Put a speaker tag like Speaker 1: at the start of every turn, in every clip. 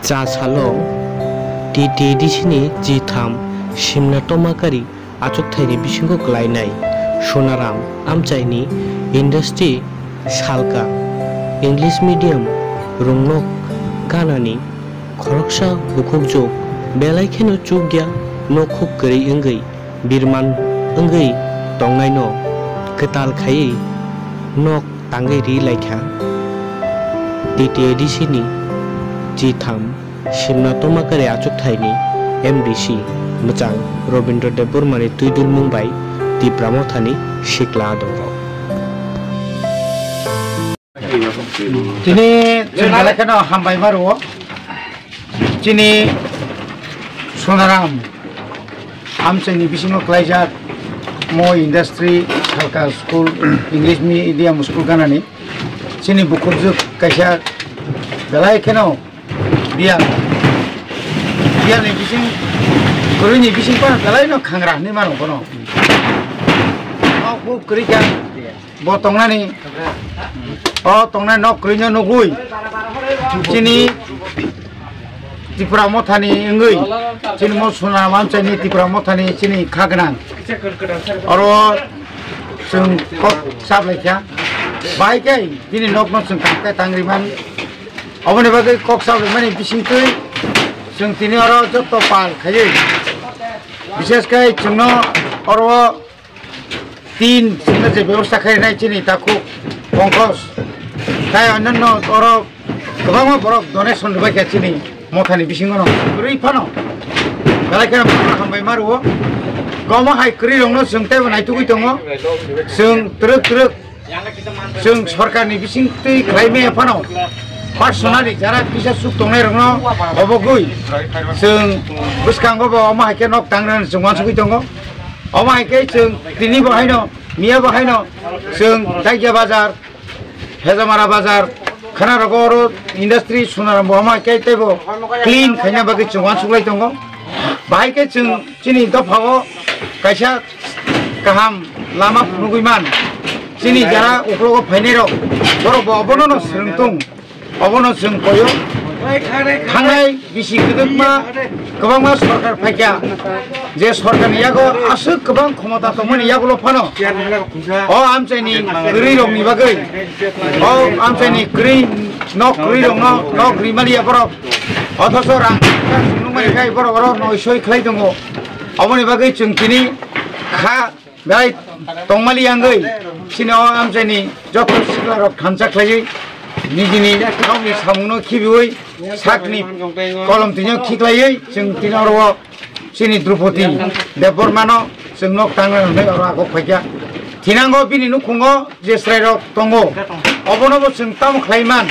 Speaker 1: चा सालो TTDCनि G3 सिमना टमाकारी आचुकथायनि बिसिंखौ ग्लायनाय सनाराम आमचाइनि इंडस्ट्री सालका इंग्लिश मीडियम रुंनक गानानि खरकसा बुकुकजों बेलायखेनो चुग्या नखुक गरी अंगै बिरमान अंगै दंनाय न कताल खायै नक तांगै रि लायखा TTDCनि G3 सिमना टमाकारी आचुकथायनि MDC मोजां रबीन्द्रदेव बर्मानि तुइदुल मुंबाई दिप्रामथानि सिख्ला दङ
Speaker 2: Cini cendela kena hambai baru, cini sonaram, amceni bisimo kelajar, mo industri halka school English medium school kana ni, cini buku juk kaisa, belai kena dia ni bising, kuru ni bising pun belai no kangrah ni mana kono, aku kerikan, botong nani. Oh, tongna nok krinya nugui. Cini Tipramothani ngui. Cini mo sunaram cini Tipramothani cini khagnan. Oro sung kok sablai kya. Bai kai cini nok sung kai tangriman. Abone bagai kok sablai mani bising tui. Sung tini oro jotto pal khaye. Bishes kai chungno oro tin sungna je ବ୍ୟବস্থা khai nai cini taku bongkos. Kaya nano orang kebangga borok donation lebih ke sini mau tani bising ono kuri pano kalau kena hambai maru kau mah hai kuri dong no sung teh naik tu gitu ngo sung truk sung sarkar ni bising tu klaimnya pano personally jarak bisa suk dong nih no obogui sung bus kanggo bawa mah ke nok tangran sung wan suk gitu ngo mah ke sung tini bahai no mia bahai no sung Dagja bazar Hezamara bazar, karena ragor industri sunaram bohama kayak tebo clean, kayaknya bagi cungan suglai tunggu, baik ke cini dopago, kaisa kaham lama nuguiman, cini jara uklogo painero, boro abono seruntung, abono serungkoyo, hangai bisi kedekma, kebang mas sarkar pakai, je sarkar niago asuk kebang komota temen niago lopano, oh amceni kiri dong ni bagai, oh amceni kiri nok kiri dong nok rimali ya boro, atau seorang numai kai boro noisoi klay tunggu, abone bagai cungkini kha baik tongmali anggai, sini oh amceni jokoh sekarang kanca klay. Nijini kami samuno kibioi sakni kolom tinya kiklai sing tinaro sini Drupadi Debormano sing nok tangan ne ora ko phakya tinango bini nukungo je srairo tongo obonobo sing tam khlaiman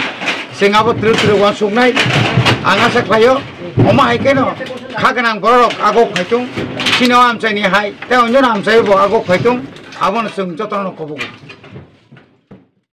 Speaker 2: sing abo tru wan sugnai anga sa khlayo oma haikeno khaganang borok ago phaitung sino am chani hai te onjon am chaibo ago phaitung abon sing jotono kobo